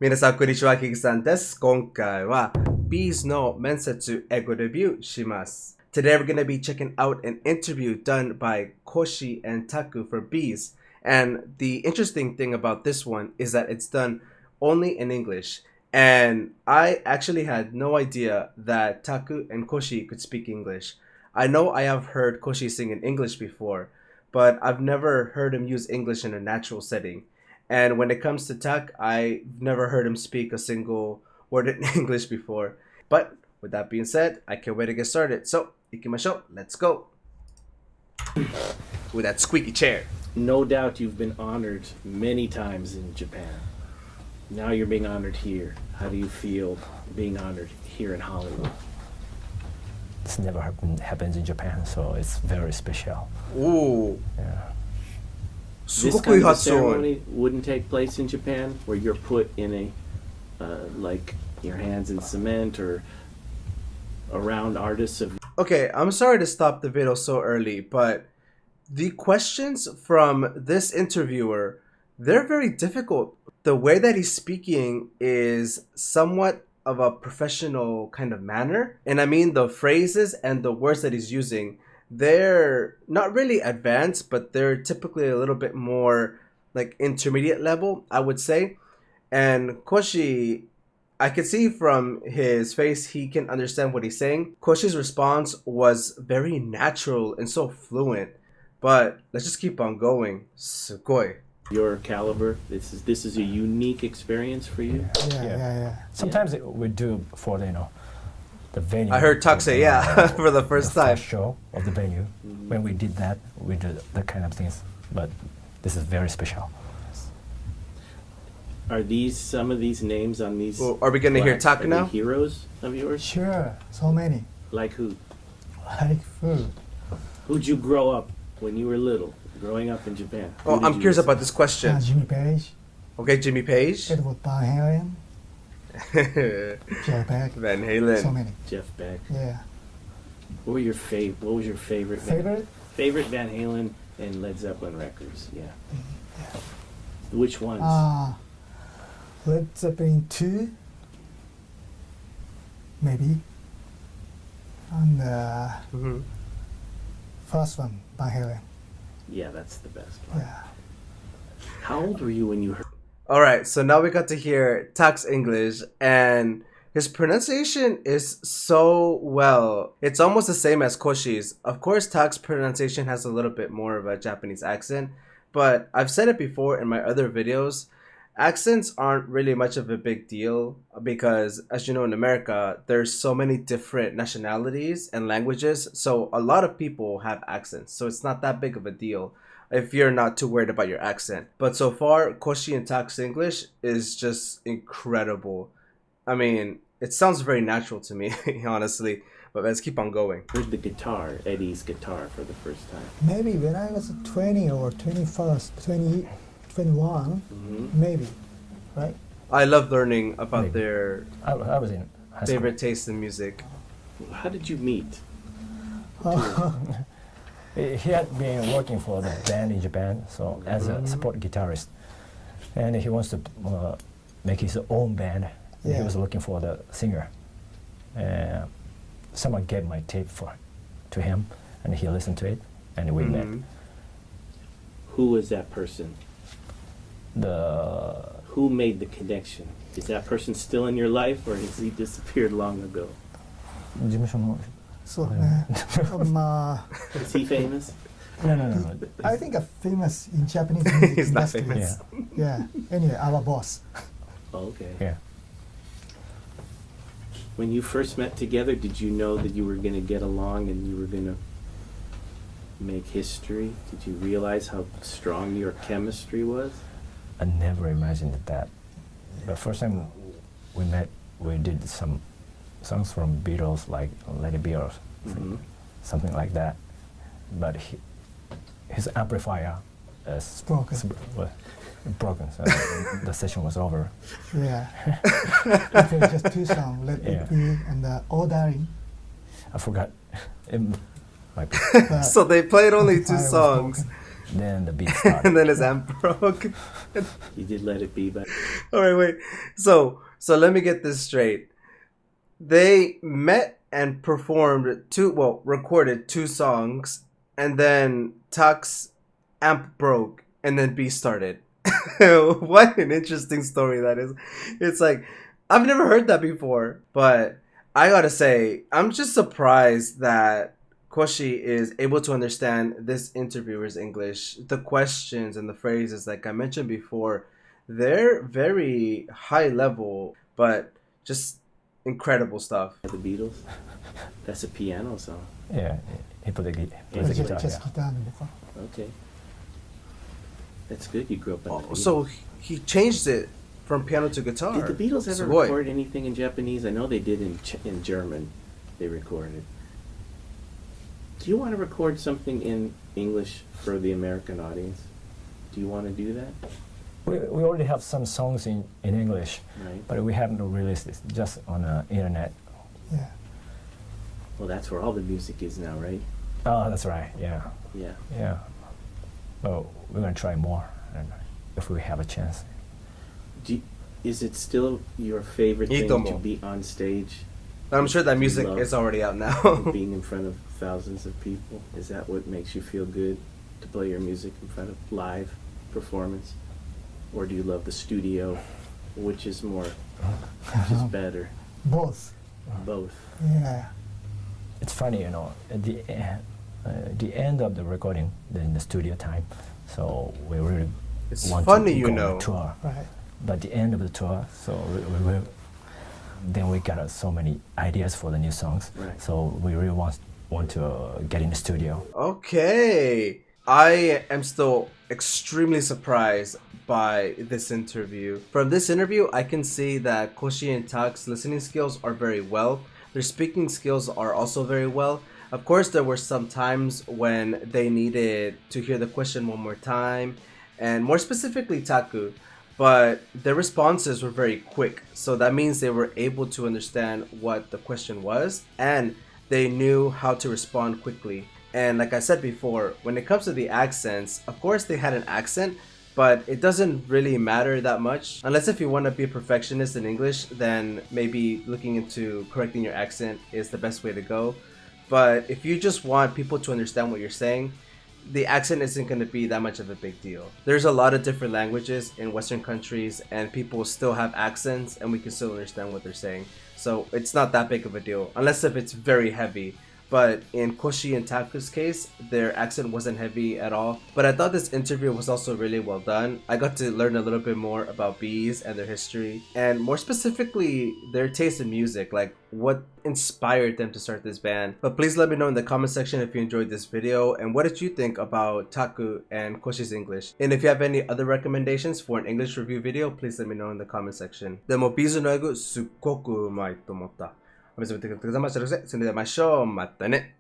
皆さん、こんにちは、キキさんです。今回は Bees の面接英語レビューします。Today we're going to be checking out an interview done by Koshi and Taku for Bees. And the interesting thing about this one is that it's done only in English. And I actually had no idea that Taku and Koshi could speak English. I know I have heard Koshi sing in English before, but I've never heard him use English in a natural setting. And when it comes to Tak, I've never heard him speak a single word in English before. But with that being said, I can't wait to get started. So, ikimashou, let's go. With that squeaky chair. No doubt you've been honored many times in Japan. Now you're being honored here. How do you feel being honored here in Hollywood? It's never happens in Japan, so it's very special. Ooh. Yeah. This kind of ceremony wouldn't take place in Japan, where you're put in a, like your hands in cement or around artists of. Okay, I'm sorry to stop the video so early, but the questions from this interviewer, they're very difficult. The way that he's speaking is somewhat of a professional kind of manner. And I mean the phrases and the words that he's using, they're not really advanced, but they're typically a little bit more like intermediate level, I would say. And Koshi, I could see from his face, he can understand what he's saying. Koshi's response was very natural and so fluent. But let's just keep on going. Sugoi. Your caliber. This is a unique experience for you. Yeah. Sometimes we do for the venue. I heard Tak say yeah for the first time. Show of the venue. When we did that, we did that kind of things. But this is very special. Are these some of these names on these? Well, are we gonna hear plaques? Tak Are they now? heroes of yours? Sure, so many. Like who? Like food. Who'd you grow up when you were little? Growing up in Japan. Oh, I'm curious about this question. Jimmy Page, Okay, Jimmy Page. Edward Van Halen, Jeff Beck, Van so Halen. many. Jeff Beck. Yeah. What was your favorite? Favorite? Favorite Van Halen and Led Zeppelin records? Yeah. Which ones? Led Zeppelin 2, maybe. And Mhm. first one, Van Halen. Yeah, that's the best one. Yeah. How old were you when you heard? All right, so now we got to hear Tak's English, and his pronunciation is so well. It's almost the same as Koshi's. Of course, Tak's pronunciation has a little bit more of a Japanese accent, but I've said it before in my other videos. Accents aren't really much of a big deal because, as you know, in America, there's so many different nationalities and languages, so a lot of people have accents, so it's not that big of a deal if you're not too worried about your accent. But so far, Koshi and Tak's English is just incredible. I mean, it sounds very natural to me, honestly, but let's keep on going. Heard the guitar, Eddie's guitar, for the first time? Maybe when I was 20 or 21, maybe, right? I love learning about Maybe. their I was in high school. favorite taste in music. How did you meet? He had been working for the band in Japan, so as a support guitarist, and he wants to make his own band. Yeah. He was looking for the singer. Someone gave my tape to him, and he listened to it, and we met. Mhm. Who was that person? Who made the connection? Is that person still in your life, or has he disappeared long ago? 事務所のそうね。Is he famous? No. I think a famous in Japanese music He's not industry. famous. Yeah. Anyway, our boss. Oh, okay. Yeah. When you first met together, did you know that you were going to get along and you were going to make history? Did you realize how strong your chemistry was? I never imagined that. The first time we met, we did some songs from Beatles, like Let It Be or something like that. But his amplifier is Broken. broken, so the session was over. Yeah. It was just two songs, Let Yeah. It Be and All Darling. I forgot. It might be. But So they played only two amplifier was songs. broken. Then the beat started. And then his amp broke. You did Let It Be, but All right, wait. So let me get this straight. They met and recorded 2 songs, and then Tak's amp broke, and then B started. What an interesting story that is. It's like, I've never heard that before, but I gotta say, I'm just surprised that Koshi is able to understand this interviewer's English. The questions and the phrases, like I mentioned before, they're very high level, but just incredible stuff. the Beatles. That's a piano song. Yeah, he plays the guitar. just Yeah. 기타 하는 거. Okay. That's good. You grew up on the Beatles. So he changed it from piano to guitar. Did the Beatles ever Sugoi. record anything in Japanese? I know they did in German. They recorded. Do you want to record something in English for the American audience? Do you want to do that? We already have some songs in English, Right. but we haven't released it just on the internet. Yeah. Well, that's where all the music is now, right? Oh, that's right. Yeah, Yeah. yeah. Well, we're gonna try more, and if we have a chance. Is it still your favorite thing Itomo. to be on stage, I'm sure that You music love is already out now. being in front of thousands of people? Is that what makes you feel good, to play your music in front of live performance? Or do you love the studio? Which is more, which is better? Both. Both. Yeah. It's funny, at the end of the recording, in the studio time, so we really It's want funny, to you go on know. a tour. Right. But the end of the tour, so then we got so many ideas for the new songs. Right. So we really want to get in the studio. Okay. I am still extremely surprised by this interview. From this interview, I can see that Koshi and Tak's listening skills are very well. Their speaking skills are also very well. Of course, there were some times when they needed to hear the question one more time, and more specifically Taku, but their responses were very quick. So that means they were able to understand what the question was, and they knew how to respond quickly. And like I said before, when it comes to the accents, of course they had an accent, but it doesn't really matter that much. Unless if you want to be a perfectionist in English, then maybe looking into correcting your accent is the best way to go. But if you just want people to understand what you're saying, the accent isn't going to be that much of a big deal. There's a lot of different languages in Western countries, and people still have accents, and we can still understand what they're saying. So it's not that big of a deal, unless if it's very heavy. But in Koshi and Taku's case, their accent wasn't heavy at all. But I thought this interview was also really well done. I got to learn a little bit more about bees and their history, and more specifically, their taste in music, like what inspired them to start this band. But please let me know in the comment section if you enjoyed this video, and what did you think about Taku and Koshi's English. And if you have any other recommendations for an English review video, please let me know in the comment section. でもビーズの英語すっごくうまいと思った。お見せ見てくださいました。それではまたね。